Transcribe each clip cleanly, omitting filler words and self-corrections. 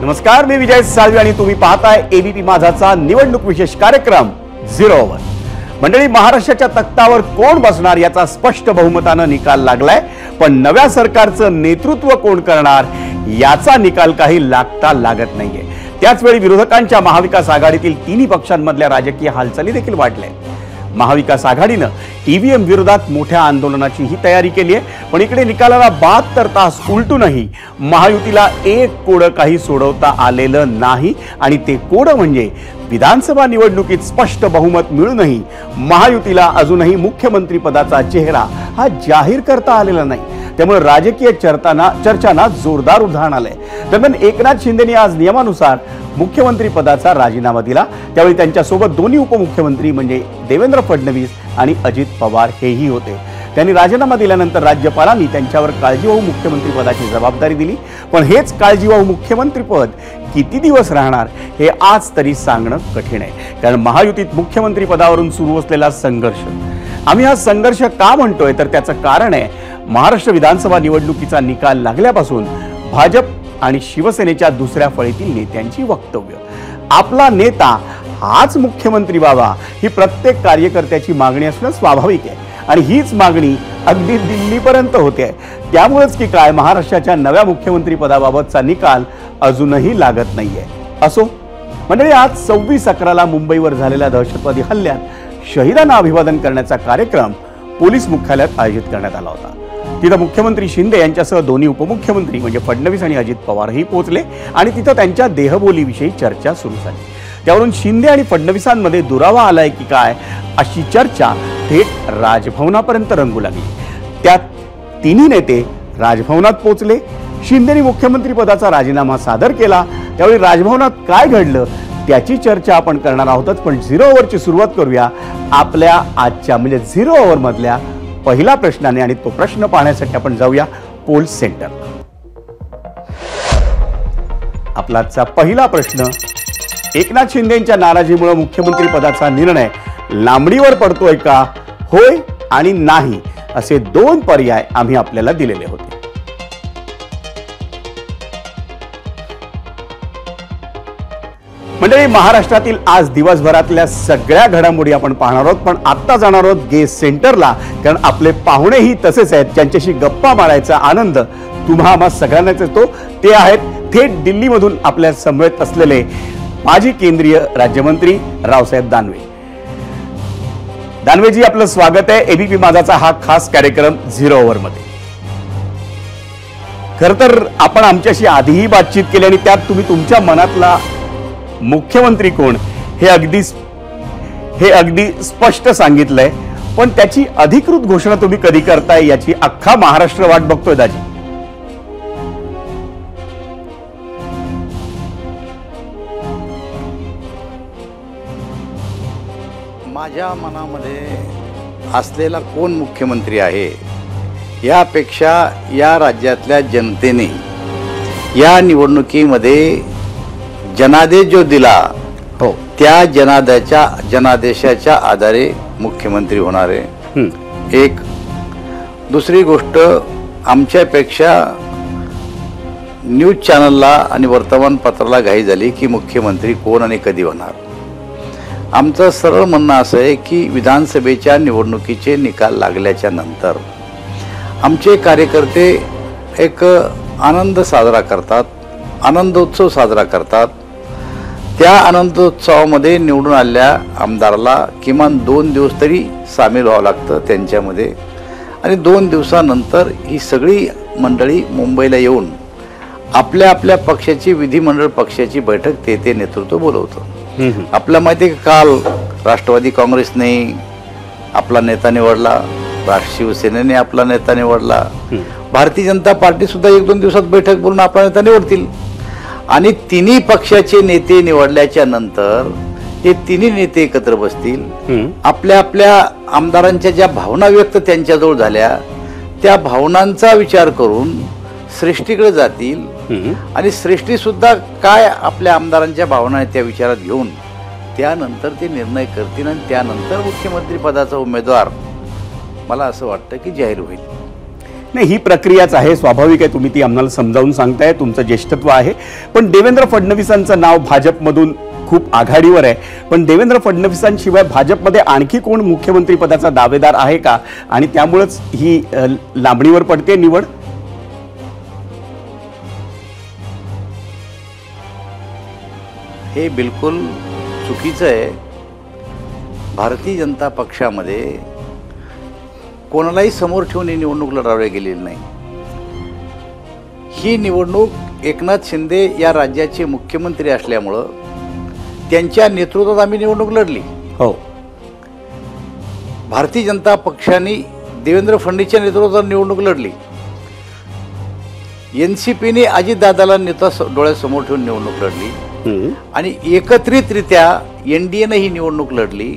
नमस्कार, मी विजय साळवी आणि तुम्ही पाहताय एबीपी माझाचा निवडणूक विशेष कार्यक्रम 0 ओव्हर। मंडळी, महाराष्ट्राच्या तख्तावर कोण बसणार याचा स्पष्ट बहुमताने निकाल लागलाय, पण नव्या सरकारचं नेतृत्व कोण करणार याचा निकाल काही लागता लागत नाहीये। त्याच वेळी विरोधकांच्या महाविकास आघाडीतील तिन्ही पक्षांमधल्या राजकीय हालचाली देखील वाढल्या। महाविकास आघाडीने ईव्हीएम विरोधात मोठ्या आंदोलनाची ही तयारी केली आहे, पण इकडे निकालाला 72 तास उलटूनही महायुतीला एक कोडं काही सोडवता आलेलं नाही आणि ते कोडं म्हणजे विधानसभा निवडणुकीत स्पष्ट बहुमत मिळूनही महायुतीला अजूनही मुख्यमंत्री पदाचा चेहरा हा जाहीर करता आलेला नाही। त्यामुळे राजकीय चर्चांना जोरदार उधाण आलंय। दरम्यान एकनाथ शिंदेंनी आज नियमानुसार मुख्यमंत्री पदाचा राजीनामा दिला। त्यावेळी त्यांच्यासोबत दोन्ही उपमुख्यमंत्री म्हणजे देवेंद्र फडणवीस आणि अजित पवार हेही होते। त्यांनी राजीनामा दिल्यानंतर राज्यपालांनी त्यांच्यावर काळजीवाहू मुख्यमंत्री पदाची जबाबदारी दिली, पण हेच काळजीवाहू मुख्यमंत्री पद किती दिवस राहणार हे आज तरी सांगणं कठीण आहे, कारण महायुतीत मुख्यमंत्री पदावरून सुरू असलेला संघर्ष। आम्ही हा संघर्ष का म्हणतोय तर त्याचं कारण आहे महाराष्ट्र विधानसभा निवडणुकीचा निकाल लागल्यापासून भाजप आणि शिवसेनेच्या दुसऱ्या फळीतील नेत्यांची वक्तव्य। आपला नेता हाच मुख्यमंत्री व्हावा ही प्रत्येक कार्यकर्त्याची मागणी असणं स्वाभाविक आहे आणि हीच मागणी अगदी दिल्लीपर्यंत होते। त्यामुळेच की काय महाराष्ट्राच्या नव्या मुख्यमंत्री पदाबाबतचा निकाल अजूनही लागत नाहीये। असो मंडळी, आज 26/11ला मुंबईवर झालेल्या दहशतवादी हल्ल्यात शहीदांना अभिवादन करण्याचा कार्यक्रम पोलीस मुख्यालयात आयोजित करण्यात आला होता। तिथं मुख्यमंत्री शिंदे यांच्यासह दोन्ही उपमुख्यमंत्री म्हणजे फडणवीस आणि अजित पवारही पोहोचले आणि तिथं त्यांच्या देहबोलीविषयी चर्चा सुरू झाली। त्यावरून शिंदे आणि फडणवीसांमध्ये दुरावा आलाय की काय अशी चर्चा थेट राजभवनापर्यंत रंगू लागली। त्यात तिन्ही नेते राजभवनात पोहोचले। शिंदेंनी मुख्यमंत्री पदाचा राजीनामा सादर केला। त्यावेळी राजभवनात काय घडलं त्याची चर्चा आपण करणार आहोतच, पण 0 ओव्हरची सुरुवात करूया आपल्या आजच्या म्हणजे 0 ओव्हर मधल्या पहिला प्रश्नाने, आणि तो प्रश्न पाहण्यासाठी आपण जाऊया पोल सेंटर। आपला आजचा पहिला प्रश्न, एकनाथ शिंदेंच्या नाराजीमुळे मुख्यमंत्री पदाचा निर्णय लांबणीवर पडतोय का? होय आणि नाही असे 2 पर्याय आम्ही आपल्याला दिलेले होते। मंडळी, महाराष्ट्रातील आज दिवसभरातल्या सगळ्या घडामोडी आपण पाहणार आहोत, पण आता जाणार आहोत गेस्ट सेंटरला, कारण आपले पाहुणेही तसेच आहेत ज्यांच्याशी गप्पा मारायचा आनंद तुम्हा आम्हा सगळ्यांनाच येतो। ते आहेत थेट दिल्लीमधून आपल्या समवेत असलेले माजी केंद्रीय राज्यमंत्री रावसाहेब दानवे। दानवेजी, आपलं स्वागत आहे एबीपी माझाचा हा खास कार्यक्रम 0 ओव्हर मध्ये। खरं तर आपण आमच्याशी आधीही बातचीत केली आणि त्यात तुम्ही तुमच्या मनातला मुख्यमंत्री कोण हे अगदी स्पष्ट सांगितलंय, पण त्याची अधिकृत घोषणा तुम्ही कधी करताय याची अख्खा महाराष्ट्र वाट बघतोय दाजी। माझ्या मनामध्ये असलेला कोण मुख्यमंत्री आहे यापेक्षा या राज्यातल्या जनतेने या निवडणुकीमध्ये जनादेश जो दिला हो त्या जनादेशाच्या आधारे मुख्यमंत्री होणार आहे। एक दुसरी गोष्ट, आमच्यापेक्षा न्यूज चॅनलला आणि वर्तमानपत्राला घाई झाली की मुख्यमंत्री कोण आणि कधी होणार। आमचं सरळ म्हणणं असं आहे की विधानसभेच्या निवडणुकीचे निकाल लागल्याच्या नंतर आमचे कार्यकर्ते एक आनंद साजरा करतात, आनंदोत्सव साजरा करतात। त्या आनंदोत्सवामध्ये निवडून आलेल्या आमदाराला किमान 2 दिवस तरी सामील व्हावं लागतं त्यांच्यामध्ये, आणि 2 दिवसानंतर ही सगळी मंडळी मुंबईला येऊन आपल्या आपल्या पक्षाची विधिमंडळ पक्षाची बैठक ते नेतृत्व बोलवतं। आपल्याला माहिती आहे की काल राष्ट्रवादी काँग्रेसने आपला नेता निवडला, शिवसेनेने आपला नेता निवडला, भारतीय जनता पार्टी सुद्धा 1-2 दिवसात बैठक बोलून आपला नेता निवडतील, आणि तिन्ही पक्षाचे नेते निवडल्याच्या नंतर हे तिन्ही नेते एकत्र बसतील। आपल्या आपल्या आमदारांच्या ज्या भावना व्यक्त त्यांच्याजवळ झाल्या त्या भावनांचा विचार करून श्रेष्ठीकडे जातील आणि श्रेष्ठी सुद्धा काय आपल्या आमदारांच्या भावना आहेत त्या विचारात घेऊन त्यानंतर ते निर्णय करतील, आणि त्यानंतर मुख्यमंत्री पदाचा उमेदवार मला असं वाटतं की जाहीर होईल। नाही, ही प्रक्रियाच आहे, स्वाभाविक आहे, तुम्ही ती आम्हाला समजावून सांगताय, तुमचं ज्येष्ठत्व आहे. पण देवेंद्र फडणवीसांचं नाव भाजपमधून खूप आघाडीवर आहे. पण देवेंद्र फडणवीसांशिवाय भाजपमध्ये आणखी कोण मुख्यमंत्री पदाचा दावेदार आहे का, आणि त्यामुळेच ही लांबणीवर पडते निवड? हे बिलकुल चुकीचं आहे. भारतीय जनता पक्षामध्ये कोणालाही समोर ठेवून ही निवडणूक लढवली गेलेली नाही. ही निवडणूक एकनाथ शिंदे या राज्याचे मुख्यमंत्री असल्यामुळं त्यांच्या नेतृत्वात आम्ही निवडणूक लढली. हो, भारतीय जनता पक्षाने देवेंद्र फडणवीसच्या नेतृत्वात निवडणूक लढली. एनसीपीने अजितदादाला नेता डोळ्यासमोर ठेवून निवडणूक लढली आणि एकत्रितरित्या एनडीएनं ही निवडणूक लढली.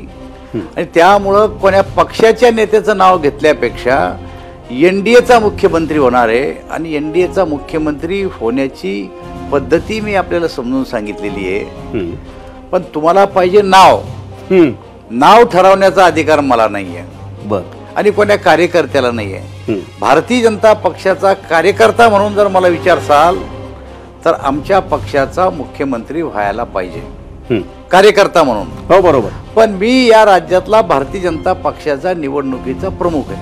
आणि त्यामुळं कोण्या पक्षाच्या नेत्याचं नाव घेतल्यापेक्षा एनडीएचा मुख्यमंत्री होणार आहे आणि एनडीएचा मुख्यमंत्री होण्याची पद्धती मी आपल्याला समजून सांगितलेली आहे. पण तुम्हाला पाहिजे नाव ठरवण्याचा अधिकार मला नाही आहे. बरं. आणि कोण्या कार्यकर्त्याला नाही आहे. भारतीय जनता पक्षाचा कार्यकर्ता म्हणून जर मला विचारसाल तर आमच्या पक्षाचा मुख्यमंत्री व्हायला पाहिजे, कार्यकर्ता म्हणून. हो, बरोबर. पण मी या राज्यातला भारतीय जनता पक्षाचा निवडणुकीचा प्रमुख आहे.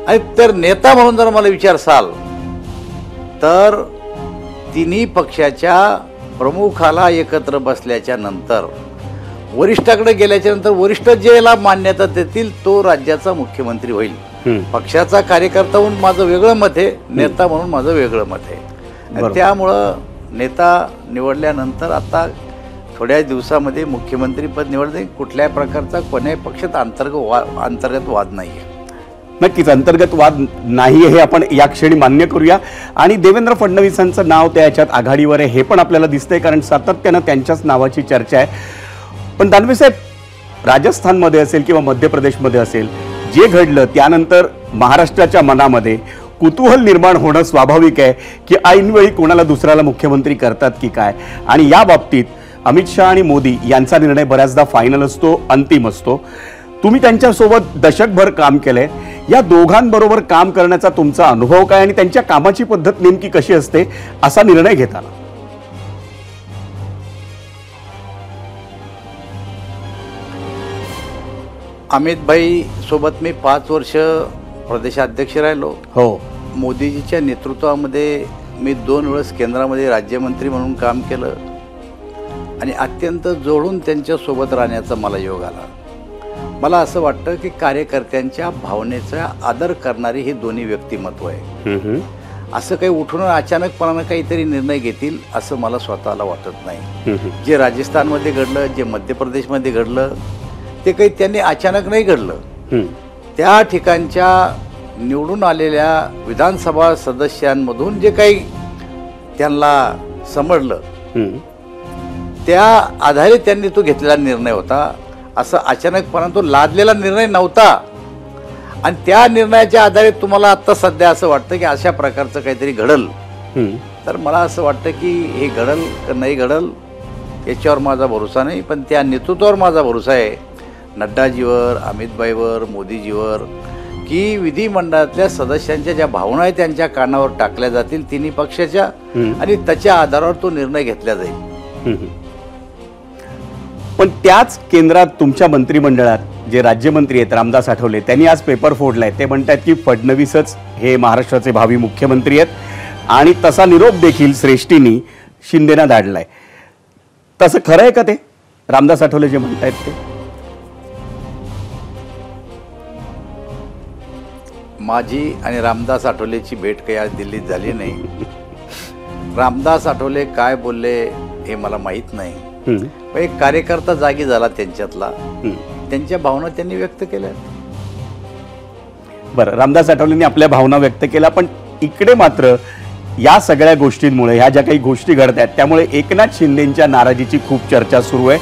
आणि तर नेता म्हणून जर मला विचारसाल तर तिन्ही पक्षाच्या प्रमुखाला एकत्र बसल्याच्या नंतर, वरिष्ठाकडे गेल्याच्या नंतर, वरिष्ठ ज्याला मान्यता देतील तो राज्याचा मुख्यमंत्री होईल. पक्षाचा कार्यकर्ता म्हणून माझं वेगळं मत आहे, नेता म्हणून माझं वेगळं मत आहे. त्यामुळं नेता निवडल्यानंतर आता थोड्या दिवसामध्ये मुख्यमंत्रीपद निवडणे कुठल्याही प्रकारचा कोण्याही पक्षात अंतर्गत वाद नाही आहे. नक्कीच अंतर्गत वाद नाही हे आपण या क्षणी मान्य करूया. आणि देवेंद्र फडणवीसांचं नाव त्या याच्यात आघाडीवर आहे हे पण आपल्याला दिसतंय, कारण सातत्यानं त्यांच्याच नावाची चर्चा आहे. पण दानवे साहेब, राजस्थानमध्ये असेल किंवा मध्य प्रदेशमध्ये असेल, जे घडलं त्यानंतर महाराष्ट्राच्या मनामध्ये कुतूहल निर्माण होणं स्वाभाविक आहे की ऐनवेळी कोणाला दुसऱ्याला मुख्यमंत्री करतात की काय. आणि या बाबतीत अमित शहा आणि मोदी यांचा निर्णय बऱ्याचदा फायनल असतो, अंतिम असतो. तुम्ही त्यांच्यासोबत दशकभर काम केलंय. या दोघांबरोबर काम करण्याचा तुमचा अनुभव काय आणि त्यांच्या कामाची पद्धत नेमकी कशी असते असा निर्णय घेताना? अमित भाई सोबत मी 5 वर्ष प्रदेशाध्यक्ष राहिलो. हो. मोदीजीच्या नेतृत्वामध्ये मी 2 वेळेस केंद्रामध्ये राज्यमंत्री म्हणून काम केलं आणि अत्यंत जोडून त्यांच्यासोबत राहण्याचा मला योग आला. मला असं वाटतं की कार्यकर्त्यांच्या भावनेचा आदर करणारी ही दोन्ही व्यक्तिमत्व आहे. असं काही उठून अचानकपणानं काहीतरी निर्णय घेतील असं मला स्वतःला वाटत नाही. जे राजस्थानमध्ये घडलं, जे मध्य प्रदेशमध्ये घडलं, ते काही त्यांनी अचानक नाही घडलं. त्या ठिकाणच्या निवडून आलेल्या विधानसभा सदस्यांमधून जे काही त्यांना समजलं त्या आधारे त्यांनी तो घेतलेला निर्णय होता. असं अचानकपणे तो लादलेला निर्णय नव्हता. आणि त्या निर्णयाच्या आधारे तुम्हाला आत्ता सध्या असं वाटतं की अशा प्रकारचं काहीतरी घडल, तर मला असं वाटतं की हे घडल का नाही घडल याच्यावर माझा भरोसा नाही. पण त्या नेतृत्वावर माझा भरोसा आहे, नड्डाजीवर, अमितभाईवर, मोदीजीवर, की विधिमंडळातल्या सदस्यांच्या ज्या भावना आहेत त्यांच्या कानावर टाकल्या जातील तिन्ही पक्षाच्या, आणि त्याच्या आधारावर तो निर्णय घेतला जाईल. पण त्याच केंद्रात तुमच्या मंत्रिमंडळात जे राज्यमंत्री आहेत रामदास आठवले, त्यांनी आज पेपर फोडलाय. ते म्हणतात की फडणवीसच हे महाराष्ट्राचे भावी मुख्यमंत्री आहेत आणि तसा निरोप देखील श्रेष्ठींनी शिंदेना धाडलाय. तसं खरं आहे का ते रामदास आठवले जे म्हणतायत ते? माझी आणि रामदास आठवलेची भेट काही आज दिल्लीत झाली नाही. रामदास आठवले काय बोलले हे मला माहीत नाही. एक कार्यकर्ता जागी झाला त्यांच्यातला, त्यांच्या भावना त्यांनी व्यक्त केल्या. बरं, रामदास आठवलेंनी आपल्या भावना व्यक्त केल्या. पण इकडे मात्र या सगळ्या गोष्टींमुळे, ह्या ज्या काही गोष्टी घडत आहेत त्यामुळे एकनाथ शिंदेंच्या नाराजीची खूप चर्चा सुरू आहे.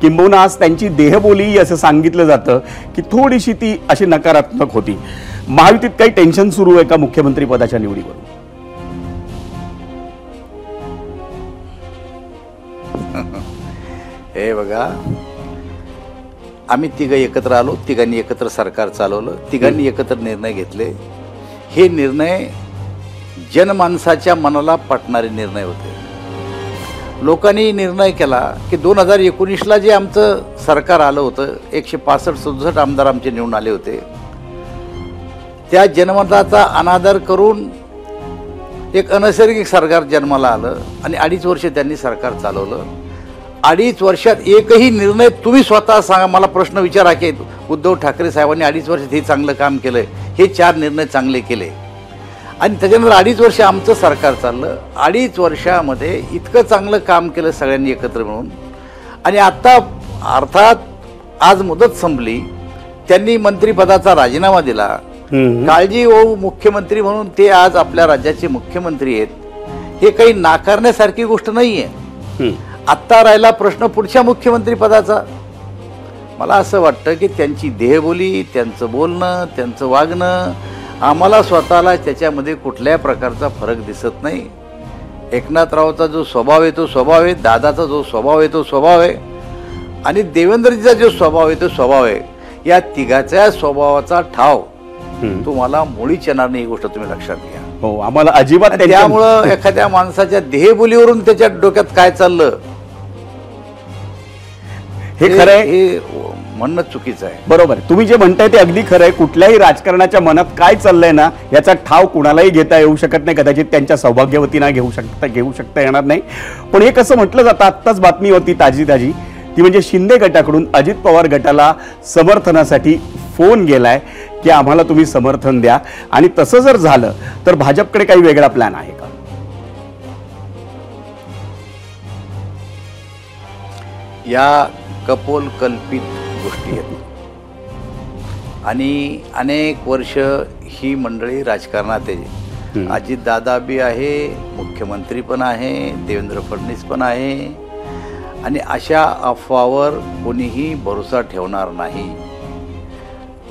किंबहुना आज त्यांची देहबोली असं सांगितलं जातं की थोडीशी ती अशी नकारात्मक होती. महायुतीत काही टेन्शन सुरू आहे का मुख्यमंत्री पदाच्या निवडीवर? हे बघा, आम्ही तिघं एकत्र आलो, तिघांनी एकत्र सरकार चालवलं, तिघांनी एकत्र निर्णय घेतले. हे निर्णय जनमानसाच्या मनाला पटणारे निर्णय होते. लोकांनी निर्णय केला की 2019ला जे आमचं सरकार आलं होतं, 165-67 आमदार आमचे निवडून आले होते, त्या जनमताचा अनादर करून एक अनैसर्गिक सरकार जन्माला आलं आणि 2.5 वर्ष त्यांनी सरकार चालवलं. 2.5 वर्षात एकही निर्णय तुम्ही स्वतः सांगा, मला प्रश्न विचारा की उद्धव ठाकरे साहेबांनी 2.5 वर्षात हे चांगलं काम केलं, हे 4 निर्णय चांगले केले. आणि त्याच्यानंतर 2.5 वर्ष आमचं सरकार चाललं. 2.5 वर्षामध्ये इतकं चांगलं काम केलं सगळ्यांनी एकत्र मिळून. आणि आत्ता अर्थात आज मुदत संपली, त्यांनी मंत्रिपदाचा राजीनामा दिला. काळजी होऊ मुख्यमंत्री म्हणून ते आज आपल्या राज्याचे मुख्यमंत्री आहेत, हे काही नाकारण्यासारखी गोष्ट नाही आहे. आत्ता राहिला प्रश्न पुढच्या मुख्यमंत्री पदाचा. मला असं वाटतं की त्यांची देहबोली, त्यांचं बोलणं, त्यांचं वागणं, आम्हाला स्वतःला त्याच्यामध्ये कुठल्याही प्रकारचा फरक दिसत नाही. एकनाथरावचा जो स्वभाव आहे तो स्वभाव आहे, दादाचा जो स्वभाव आहे तो स्वभाव आहे, आणि देवेंद्रजीचा जो स्वभाव आहे तो स्वभाव आहे. या तिघाच्या स्वभावाचा ठाव तुम्हाला मुळीच येणार नाही, ही गोष्ट तुम्ही लक्षात घ्या. हो, आम्हाला अजिबात. त्यामुळं एखाद्या माणसाच्या देहबोलीवरून त्याच्या डोक्यात काय चाललं हे खरं आहे, हे म्हणणं चुकीचं आहे. बरोबर, तुम्ही जे म्हणताय ते अगदी खरं आहे. कुठल्याही राजकारणाच्या मनात काय चाललंय ना, याचा ठाव कुणालाही घेता येऊ शकत नाही. कदाचित त्यांच्या सौभाग्यवतींना घेऊ शकता येणार नाही. पण हे कसं म्हटलं जातं, आत्ताच बातमी होती ताजी ती म्हणजे शिंदे गटाकडून अजित पवार गटाला समर्थनासाठी फोन गेलाय की आम्हाला तुम्ही समर्थन द्या. आणि तसं जर झालं तर भाजपकडे काही वेगळा प्लॅन आहे का? या कपोल कल्पित गोष्टी आहेत आणि अनेक वर्ष ही मंडळी राजकारणात आहे. अजित दादा बी आहे, मुख्यमंत्री पण आहे, देवेंद्र फडणवीस पण आहे, आणि अशा अफवावर कोणीही भरोसा ठेवणार नाही.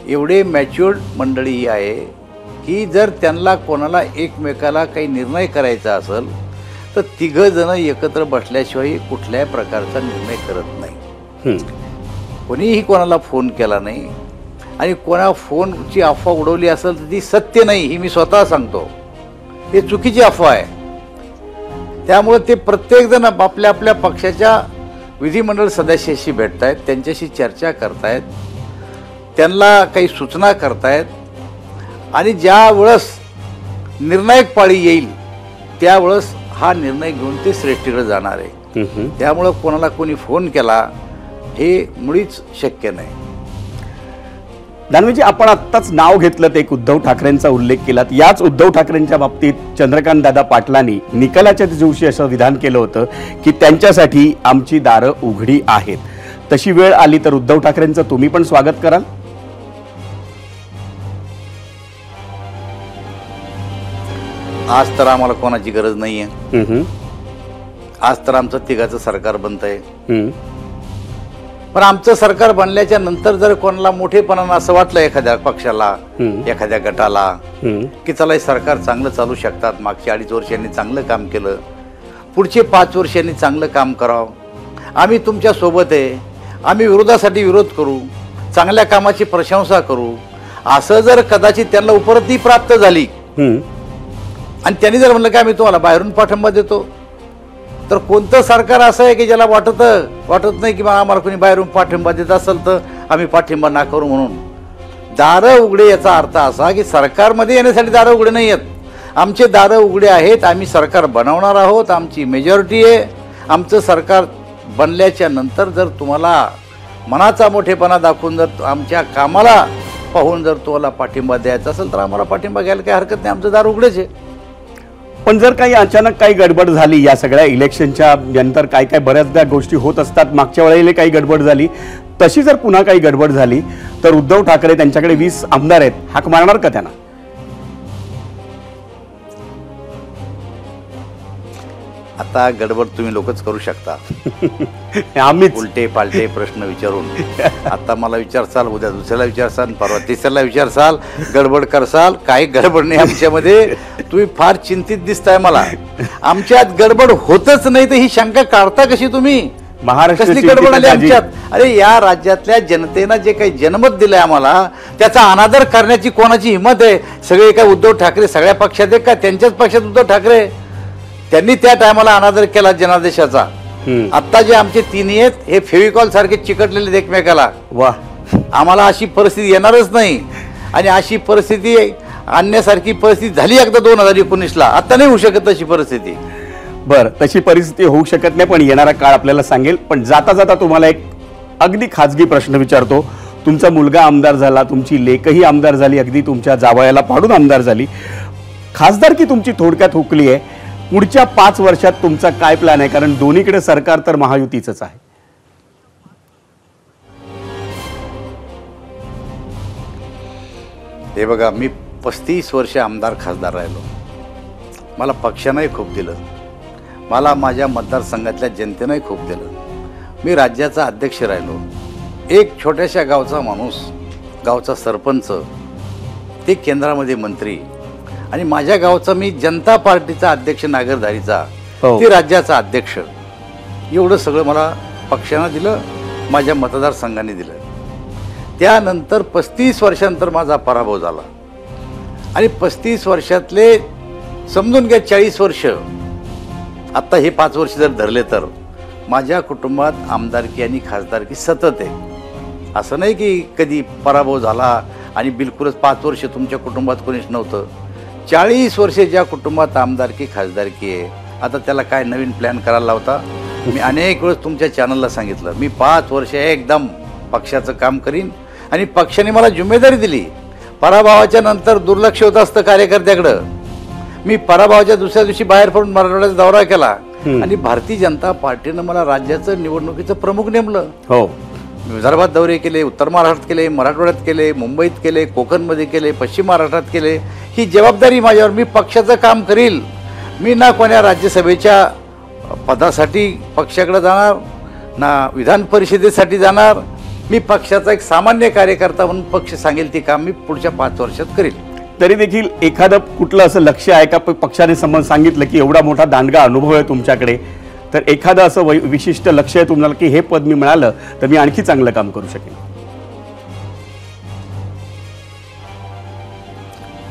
एवढे मॅच्युअर्ड मंडळी ही आहे की जर त्यांना कोणाला एकमेकाला काही निर्णय करायचा असेल तर 3 जण एकत्र बसल्याशिवाय कुठल्याही प्रकारचा निर्णय करत नाही. कोणीही कोणाला फोन केला नाही, आणि कोणा फोनची अफवा उडवली असेल तर ती सत्य नाही, ही मी स्वतः सांगतो. हे चुकीची अफवा आहे. त्यामुळे ते प्रत्येकजण आपल्या आपल्या पक्षाच्या विधिमंडळ सदस्याशी भेटतायत, त्यांच्याशी चर्चा करतायत, त्यांना काही सूचना करतायत, आणि ज्या वेळेस निर्णायक पाळी येईल त्यावेळेस हा निर्णय घेऊन ते श्रेष्ठीकडे जाणार आहे. त्यामुळं कोणाला कोणी फोन केला हे मुळीच शक्य नाही. दानवेजी, आपण आत्ताच नाव घेतलं, एक उद्धव ठाकरेंचा उल्लेख केलात. याच उद्धव ठाकरेंच्या बाबतीत चंद्रकांत दादा पाटलांनी निकालाच्या दिवशी असं विधान केलं होतं की त्यांच्यासाठी आमची दारं उघडी आहेत. तशी वेळ आली तर उद्धव ठाकरेंचं तुम्ही पण स्वागत कराल? आज तर आम्हाला कोणाची गरज नाहीये. आज तर आमचं तिघाचं सरकार बनतंय. पण आमचं सरकार बनल्याच्या नंतर जर कोणाला मोठेपणानं असं वाटलं एखाद्या पक्षाला, एखाद्या गटाला, की चला हे सरकार चांगलं चालू शकतात, मागच्या 2.5 वर्षांनी चांगलं काम केलं, पुढचे 5 वर्षांनी चांगलं काम करावं, आम्ही तुमच्या सोबत आहे, आम्ही विरोधासाठी विरोध करू, चांगल्या कामाची प्रशंसा करू, असं जर कदाचित त्यांना उपरती प्राप्त झाली आणि त्यांनी जर म्हणलं की आम्ही तुम्हाला बाहेरून पाठिंबा देतो, तर कोणतं सरकार असं आहे की ज्याला वाटत नाही की आम्हाला कोणी बाहेरून पाठिंबा देत असेल तर आम्ही पाठिंबा ना करू म्हणून. दारं उघडे याचा अर्थ असा की सरकारमध्ये येण्यासाठी दारं उघडे नाही आहेत. आमचे दारं उघडे आहेत, आम्ही सरकार बनवणार आहोत, आमची मेजॉरिटी आहे. आमचं सरकार बनल्याच्या नंतर जर तुम्हाला मनाचा मोठेपणा दाखवून जर आमच्या कामाला पाहून जर तुम्हाला पाठिंबा द्यायचा असेल तर आम्हाला पाठिंबा घ्यायला काही हरकत नाही, आमचं दार उघडेच आहे. पण जर काही अचानक काही गडबड झाली, या सगळ्या इलेक्शनच्या नंतर काय बऱ्याचदा गोष्टी होत असतात, मागच्या वेळेला काही गडबड झाली, तशी जर पुन्हा काही गडबड झाली तर उद्धव ठाकरे त्यांच्याकडे 20 आमदार आहेत, हाक मारणार का त्यांना? आता गडबड तुम्ही लोकच करू शकता. आम्हीच उलटे पालटे प्रश्न विचारून आता मला विचारसाल, उद्या दुसऱ्याला विचारसाल, परवा तिसऱ्याला विचारसाल, गडबड करसाल. काही गडबड नाही आमच्यामध्ये. तुम्ही फार चिंतित दिसताय मला. आमच्यात गडबड होतच नाही तर ही शंका काढता कशी तुम्ही? महाराष्ट्राची कसली गडबड आली जिंकण्याची- आमच्यात? अरे या राज्यातल्या जनतेनं जे काही जनमत दिलंय आम्हाला त्याचा अनादर करण्याची कोणाची हिंमत आहे? सगळे काय उद्धव ठाकरे सगळ्या पक्षात आहे का? त्यांच्याच पक्षात उद्धव ठाकरे, त्यांनी त्या टायमाला अनादर केला जनादेशाचा. आता जे आमचे तिन्ही आहेत हे फेविकॉल सारखे चिकटलेले आहेत एकमेकाला. वा, आम्हाला अशी परिस्थिती येणारच नाही. आणि अशी परिस्थिती आणण्यासारखी परिस्थिती झाली एकदा 2019ला. आता नाही होऊ शकत तशी परिस्थिती. बर, तशी परिस्थिती होऊ शकत नाही, पण येणारा काळ आपल्याला सांगेल. पण जाता जाता तुम्हाला एक अगदी खाजगी प्रश्न विचारतो. तुमचा मुलगा आमदार झाला, तुमची लेकही आमदार झाली, अगदी तुमच्या जावयाला पाडून आमदार झाली, खासदारकी तुमची थोडक्यात हुकली आहे. पुढच्या 5 वर्षात तुमचा काय प्लॅन आहे? कारण दोन्हीकडे सरकार तर महायुतीचंच आहे. हे बघा, मी 35 वर्ष आमदार खासदार राहिलो. मला पक्षानंही खूप दिलं, मला माझ्या मतदारसंघातल्या जनतेनंही खूप दिलं. मी राज्याचा अध्यक्ष राहिलो. एक छोट्याशा गावचा माणूस, गावचा सरपंच, ते केंद्रामध्ये मंत्री, आणि माझ्या गावचा मी जनता पार्टीचा अध्यक्ष नागरधारीचा, ते राज्याचा अध्यक्ष. एवढं सगळं मला पक्षानं दिलं, माझ्या मतदारसंघाने दिलं. त्यानंतर 35 वर्षांतर माझा पराभव झाला. आणि 35 वर्षातले समजून घ्या 40 वर्ष, आत्ता हे 5 वर्ष जर धरले तर माझ्या कुटुंबात आमदारकी आणि खासदारकी सतत आहे. असं नाही की कधी पराभव झाला आणि बिलकुलच 5 वर्ष तुमच्या कुटुंबात कोणीच नव्हतं. 40 वर्षे ज्या कुटुंबात आमदारकी खासदारकी आहे, आता त्याला काय नवीन प्लॅन करायला लावता? मी अनेक वेळेस तुमच्या चॅनलला सांगितलं, मी 5 वर्ष एकदम पक्षाचं काम करीन. आणि पक्षाने मला जिम्मेदारी दिली. पराभवाच्या नंतर दुर्लक्ष होत असतं कार्यकर्त्याकडं. मी पराभवाच्या दुसऱ्या दिवशी बाहेर पडून मराठवाड्याचा दौरा केला आणि भारतीय जनता पार्टीनं मला राज्याचं निवडणुकीचं प्रमुख नेमलं. हो, विदर्भात दौरे केले, उत्तर महाराष्ट्रात केले, मराठवाड्यात केले, मुंबईत केले, कोकणमध्ये केले, पश्चिम महाराष्ट्रात केले. ही जबाबदारी माझ्यावर. मी पक्षाचं काम करील. मी ना कोण्या राज्यसभेच्या पदासाठी पक्षाकडे जाणार, ना विधान परिषदेसाठी जाणार. मी पक्षाचा एक सामान्य कार्यकर्ता म्हणून पक्ष सांगेल ते काम मी पुढच्या 5 वर्षात करेल. तरी देखील एखादं कुठलं असं लक्ष आहे का? पक्षाने सांगितलं की एवढा मोठा दांडगा अनुभव आहे तुमच्याकडे, तर एखादं असं विशिष्ट लक्ष आहे तुम्हाला की हे पद मी मिळालं तर मी आणखी चांगलं काम करू शकेन?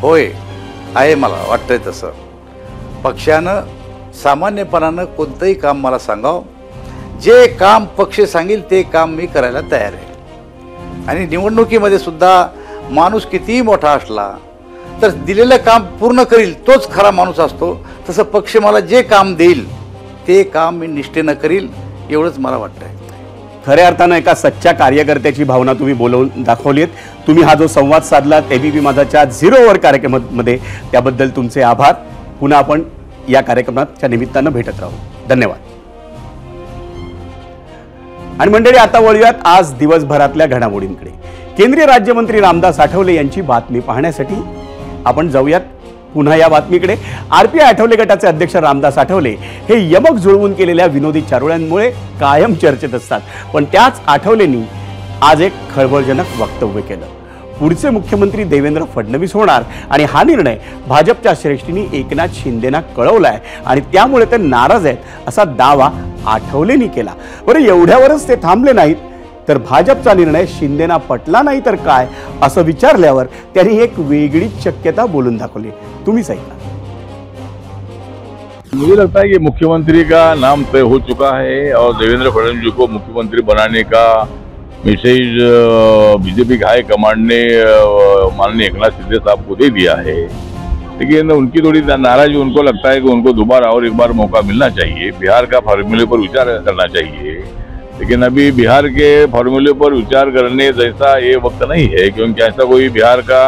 होय, आहे, मला वाटतंय तसं. पक्षानं सामान्यपणानं कोणतंही काम मला सांगावं, जे काम पक्ष सांगेल ते काम मी करायला तयार आहे. आणि निवडणुकीमध्ये सुद्धा माणूस कितीही मोठा असला तर दिलेलं काम पूर्ण करील तोच खरा माणूस असतो. तसं पक्ष मला जे काम देईल ते काम मी निष्ठेनं करील, एवढंच मला वाटतंय. खऱ्या अर्थानं एका सच्च्या कार्यकर्त्याची भावना तुम्ही बोलवून दाखवली आहे. तुम्ही हा जो संवाद साधलात एबीपी माझाच्या 0 ओव्हर कार्यक्रमामध्ये, त्याबद्दल तुमचे आभार. पुन्हा आपण या कार्यक्रमाच्या निमित्तानं भेटत राहू. धन्यवाद. आणि मंडळी, आता वळूयात आज दिवसभरातल्या घडामोडींकडे. केंद्रीय राज्यमंत्री रामदास आठवले यांची बातमी पाहण्यासाठी आपण जाऊयात पुन्हा या बातमीकडे. आरपीआय आठवले गटाचे अध्यक्ष रामदास आठवले हे यमक जुळवून केलेल्या विनोदी चारोळ्यांमुळे कायम चर्चेत असतात. पण त्याच आठवलेंनी आज एक खळबळजनक वक्तव्य केलं. पुढचे मुख्यमंत्री देवेंद्र फडणवीस होणार आणि हा निर्णय भाजपच्या श्रेष्ठींनी एकनाथ शिंदेना कळवलाय आणि त्यामुळे ते नाराज आहेत असा दावा आठवलेंनी केला. बरं, एवढ्यावरच ते थांबले नाहीत, तर भाजपचा निर्णय शिंदेना पटला नाही तर काय असं विचारल्यावर त्यांनी एक वेगळीच शक्यता बोलून दाखवली. तुम्हीच ऐका. मुझे लगता है कि मुख्यमंत्री का नाम तय हो चुका है और देवेंद्र फडणवीस जी को मुख्यमंत्री बनाने का मैसेज बीजेपी हाई कमांड ने माननीय एकनाथ शिंदे साहब को दे दिया है. लेकिन उनकी थोड़ी नाराजगी, उनको लगता है कि उनको दोबारा और एक बार मौका मिलना चाहिए, बिहार का फॉर्मूले पर विचार करना चाहिए. लेकिन अभी बिहार के फॉर्मूले पर विचार करने जैसा ये वक्त नहीं है, क्योंकि ऐसा कोई बिहार का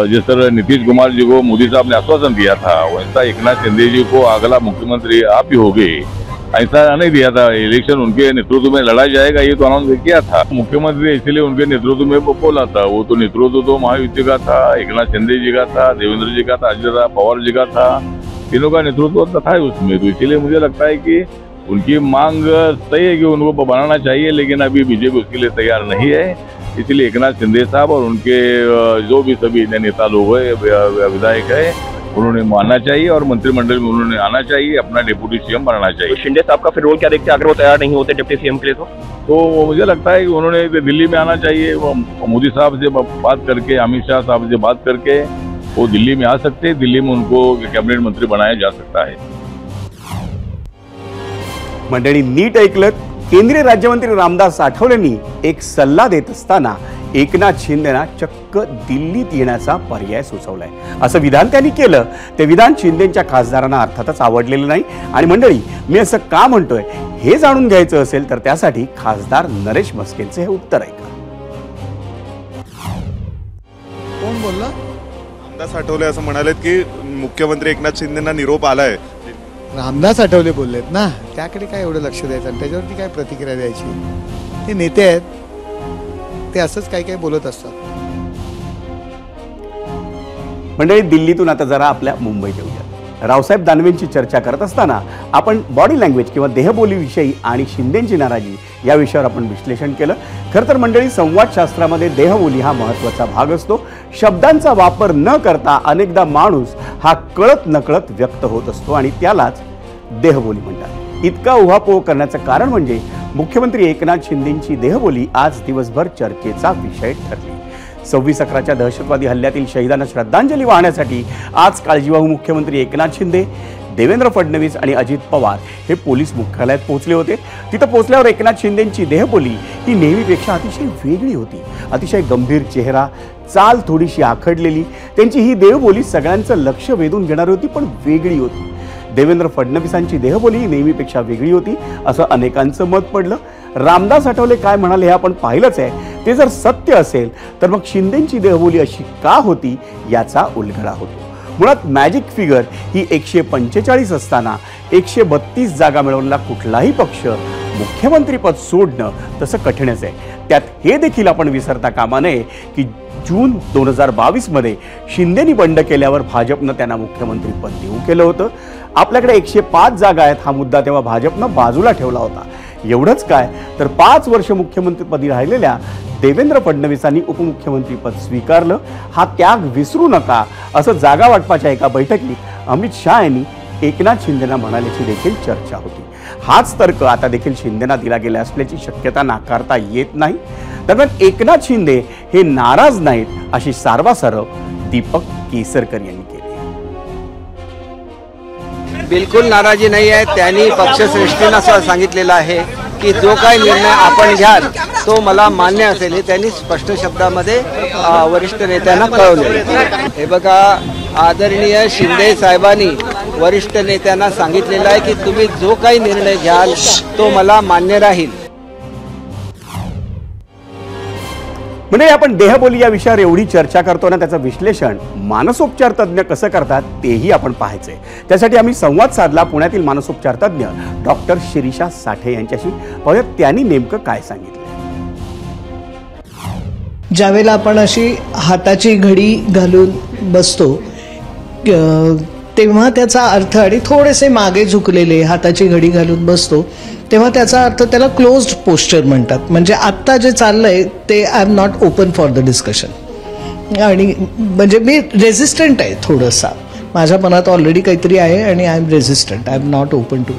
जिस तरह नीतीश कुमार जी को मोदी साहब ने आश्वासन दिया था, वैसा एकनाथ शिंदे जी को अगला मुख्यमंत्री आप ही होगे, ऐसा नहीं दिया था. इलेक्शन उनके नेतृत्व में लड़ा जाएगा ये तो अनाउंस किया था मुख्यमंत्री, इसलिए उनके नेतृत्व में बोला था. वो तो नेतृत्व तो महायुति का था, एकनाथ शिंदे जी का था, देवेंद्र जी का था, अजित पवार जी का था. तीनों का नेतृत्व था उसमें. तो इसलिए मुझे लगता है कि उनकी मांग तय है कि उनको बनाना चाहिए, लेकिन अभी बीजेपी उसके लिए तैयार नहीं है. इसलिए एकनाथ शिंदे साहब और उनके जो भी सभी नेता लोग हैं, विधायक है, उन्होंने मानना चाहिए और मंत्रिमंडल में उन्होंने आना चाहिए, अपना डिप्टी सीएम बनाना चाहिए। तो शिंदे साहब का फिर रोल क्या देखते हैं अगर वो तैयार नहीं होते डिप्टी सीएम के लिए? तो मुझे लगता है कि उन्होंने दिल्ली में आना चाहिए, वो मोदी साहब से बात करके, अमित शाह साहब से बात करके वो दिल्ली में आ सकते हैं, दिल्ली में उनको कैबिनेट मंत्री बनाया जा सकता है। मंडळी नीट ऐकलत, केंद्रीय राज्यमंत्री रामदास आठवलेंनी एक सल्ला देत असताना एकनाथ शिंदेना चक्क दिल्लीत येण्याचा पर्याय सुचवलाय। असं विधान त्यांनी केलं ते विधान शिंदेच्या खासदारांना अर्थातच आवडलेलं नाही। आणि मंडळी मी असं का म्हणतोय हे जाणून घ्यायचं असेल तर त्यासाठी खासदार नरेश म्हस्केंचे हे उत्तर ऐका। कोण बोलला? रामदास आठवले असं म्हणालेत की मुख्यमंत्री एकनाथ शिंदेना निरोप आलाय। रामदास आठवले बोललेत ना, त्याकडे काय एवढं लक्ष द्यायचं आणि त्याच्यावरती काय प्रतिक्रिया द्यायची? ते नेते आहेत, ते असंच काही काही बोलत असतात। मंडळी दिल्लीतून आता जरा आपल्या मुंबईत येऊया। रावसाहेब दानवेंची चर्चा करत असताना आपण बॉडी लँग्वेज किंवा देहबोलीविषयी आणि शिंदेंची नाराजी या विषयावर आपण विश्लेषण केलं। खरं तर मंडळी संवाद शास्त्रामध्ये देहबोली हा महत्त्वाचा भाग असतो। शब्दांचा वापर न करता अनेकदा माणूस हा कळत नकळत व्यक्त होत असतो आणि त्यालाच देहबोली म्हणतात। इतका उहापोह करण्याचं कारण म्हणजे मुख्यमंत्री एकनाथ शिंदेंची देहबोली आज दिवसभर चर्चेचा विषय ठरली। 26/11च्या दहशतवादी हल्ल्यातील शहीदांना श्रद्धांजली वाहण्यासाठी आज काळजीवाहू मुख्यमंत्री एकनाथ शिंदे, देवेंद्र फडणवीस आणि अजित पवार हे पोलीस मुख्यालयात पोहोचले होते। तिथं पोहोचल्यावर एकनाथ शिंदेंची देहबोली ही नेहमीपेक्षा अतिशय वेगळी होती। अतिशय गंभीर चेहरा, चाल थोडीशी आखडलेली, त्यांची ही देहबोली सगळ्यांचं लक्ष वेधून घेणारी होती, पण वेगळी होती। देवेंद्र फडणवीसांची देहबोली नेहमीपेक्षा वेगळी होती असं अनेकांचं मत पडलं। रामदास आठवले काय म्हणाले हे आपण पाहिलंच आहे। ते जर सत्य असेल तर मग शिंदेंची देहबोली अशी का होती याचा उलगडा होतो। मुळात मॅजिक फिगर ही 145 असताना 132 जागा मिळवलेला कुठलाही पक्ष मुख्यमंत्रीपद सोडणं तसं कठीणच आहे। त्यात हे देखील आपण विसरता कामा नये की जून 2022 मध्ये शिंदेनी बंड केल्यावर भाजपनं त्यांना मुख्यमंत्रीपद देऊ केलं होतं। आपल्याकडे 105 जागा आहेत हा मुद्दा तेव्हा भाजपनं बाजूला ठेवला होता। एवढंच काय तर 5 वर्ष मुख्यमंत्रीपदी राहिलेल्या देवेंद्र फडणवीसांनी उपमुख्यमंत्रीपद स्वीकारलं। हा त्याग विसरू नका असं जागा वाटपाच्या एका बैठकीत अमित शाह यांनी एकनाथ शिंदेना म्हणाल्याची देखील चर्चा होती। हाच तर्क आता देखील शिंदेना दिला गेला असल्याची शक्यता नाकारता येत नाही। दरम्यान एकनाथ शिंदे हे नाराज नाहीत अशी सारवासारव दीपक केसरकर यांनी केली। बिलकुल नाराजी नाही आहे। त्यांनी पक्षश्रेष्ठींना असं सांगितलेलं आहे की जो काही निर्णय आपण घ्याल तो मला मान्य असेल हे त्यांनी स्पष्ट शब्दामध्ये वरिष्ठ नेत्यांना कळवले। हे बघा, आदरणीय शिंदे साहेबांनी वरिष्ठ नेत्यांना सांगितलेलं आहे की तुम्ही जो काही निर्णय घ्याल तो मला मान्य राहील। म्हणजे आपण देहबोली या विषयावर एवढी चर्चा करतो ना, त्याचं विश्लेषण मानसोपचार तज्ञ कसं करतात तेही आपण पाहायचंय। त्यासाठी आम्ही संवाद साधला पुण्यातील मानसोपचार तज्ञ डॉक्टर शिरीषा साठे यांच्याशी। पाहूया त्यांनी नेमकं काय सांगितलं। ज्यावेळेला आपण अशी हाताची घडी घालून बसतो तेव्हा त्याचा अर्थ, आणि थोडेसे मागे झुकलेले हाताची घडी घालून बसतो तेव्हा त्याचा अर्थ, त्याला क्लोज्ड पोस्चर म्हणतात। म्हणजे आत्ता जे चाललंय ते I am not open for the discussion, आणि म्हणजे मी रेझिस्टंट आहे थोडंसा, माझ्या मनात ऑलरेडी काहीतरी आहे आणि I am resistant, I am not open to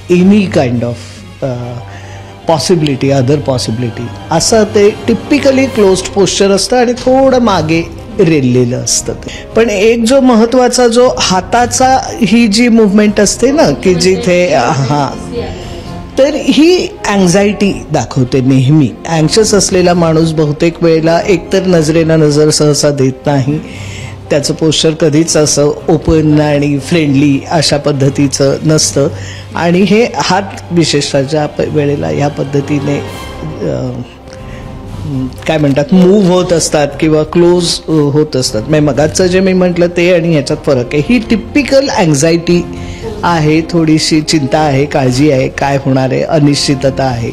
any kind of possibility, other possibility, असं ते टिपिकली क्लोज्ड पोस्चर असतं आणि थोडं मागे रेललेलं असतं। पण एक जो महत्त्वाचा जो हाताचा ही जी मुवमेंट असते ना की जिथे तर ही अँझायटी दाखवते। नेहमी अँक्शस असलेला माणूस बहुतेक वेळेला एकतर नजरेला नजर सहसा देत नाही, त्याचं पोस्चर कधीच असं ओपन आणि फ्रेंडली अशा पद्धतीचं नसतं, आणि हे हात विशेषतः ज्या वेळेला ह्या पद्धतीने काय म्हणतात मूव्ह होत असतात किंवा क्लोज होत असतात, म्हणजे मगाचं जे मी म्हटलं ते आणि ह्याच्यात फरक आहे। ही टिपिकल अँझायटी आहे, थोडीशी चिंता आहे, काळजी आहे, काय होणार आहे, अनिश्चितता आहे।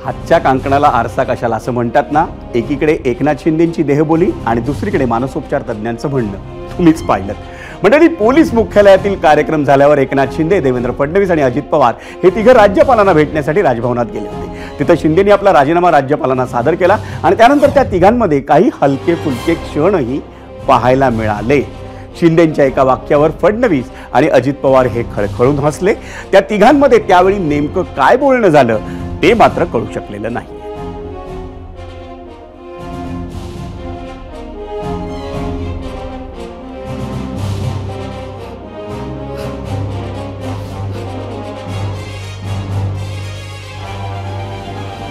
हातच्या कांकणाला आरसा कशाला असं म्हणतात ना। एकीकडे एकनाथ शिंदेंची देहबोली आणि दुसरीकडे मानसोपचार तज्ञांचं म्हणणं तुम्हीच पाहिलं। मंडळी, पोलीस मुख्यालयातील कार्यक्रम झाल्यावर एकनाथ शिंदे, देवेंद्र फडणवीस आणि अजित पवार हे तिघं राज्यपालांना भेटण्यासाठी राजभवनात गेले होते। तिथं शिंदेनी आपला राजीनामा राज्यपालांना सादर केला आणि त्यानंतर त्या तिघांमध्ये काही हलके फुलके क्षणही पाहायला मिळाले. शिंदेच्या एका वाक्यावर फडणवीस आणि अजित पवार हे खळखळून हसले. त्या तिघांमध्ये त्यावेळी नेमकं काय बोलणं झालं ते मात्र कळू शकलेलं नाही.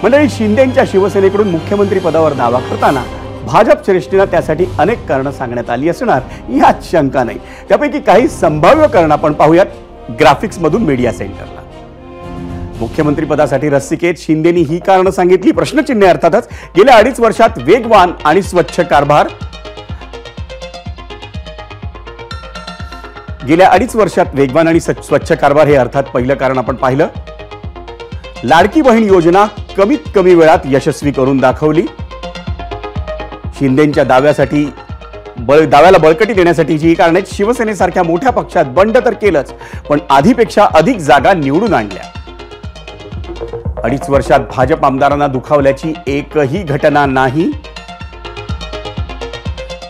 मंडळी, शिंदेच्या शिवसेनेकडून मुख्यमंत्री पदावर दावा करताना भाजप श्रेष्ठींना त्यासाठी अनेक कारणं सांगण्यात आली असणार यात शंका नाही. त्यापैकी काही संभाव्य कारणं आपण पाहूयात ग्राफिक्स मधून मीडिया सेंटरला. मुख्यमंत्री पदासाठी रस्सिकेत शिंदेनी ही कारणं सांगितली. प्रश्नचिन्ह अर्थातच. गेल्या 2.5 वर्षात वेगवान आणि स्वच्छ कारभार. गेल्या 2.5 वर्षात वेगवान आणि स्वच्छ कारभार हे अर्थात पहिलं कारण आपण पाहिलं. लाडकी बहीण योजना कमीत कमी वेळात यशस्वी करून दाखवली. शिंदेच्या दाव्याला बळकटी देण्यासाठीची ही कारणे. शिवसेनेसारख्या मोठ्या पक्षात बंड तर केलंच, पण आधीपेक्षा अधिक जागा निवडून आणल्या. 2.5 वर्षात भाजप आमदारांना दुखावल्याची एकही घटना नाही.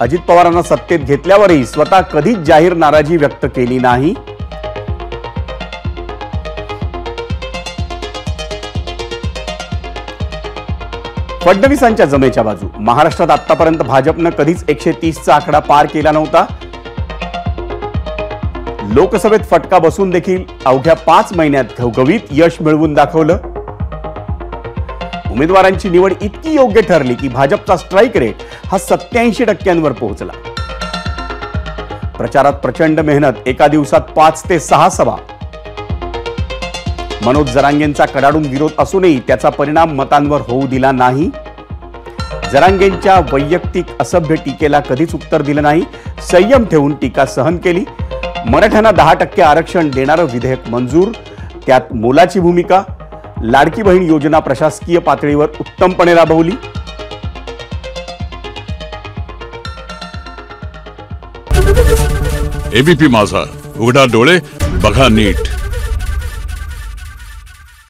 अजित पवारांना सत्तेत घेतल्यावरही स्वतः कधीच जाहीर नाराजी व्यक्त केली नाही. फडणवीसांच्या जमेच्या बाजू. महाराष्ट्रात आतापर्यंत भाजपनं कधीच 130चा आकडा पार केला नव्हता. लोकसभेत फटका बसून देखील अवघ्या 5 महिन्यात घवघवीत यश मिळवून दाखवलं. उमेदवारांची निवड इतकी योग्य ठरली की भाजपचा स्ट्राईक रेट हा 87% पोहोचला. प्रचारात प्रचंड मेहनत. एका दिवसात 5 ते 6 सभा. मनोज जरांगेंचा कडाडून विरोध असूनही त्याचा परिणाम मतांवर होऊ दिला नाही. जरांगेंच्या वैयक्तिक असभ्य टीकेला कधीच उत्तर दिलं नाही. संयम ठेवून टीका सहन केली. मराठ्यांना 10% आरक्षण देणारं विधेयक मंजूर. त्यात मोलाची भूमिका. लाडकी बहीण योजना प्रशासकीय पातळीवर उत्तमपणे राबवली. एबीपी माझा, उघडा डोळे बघा नीट.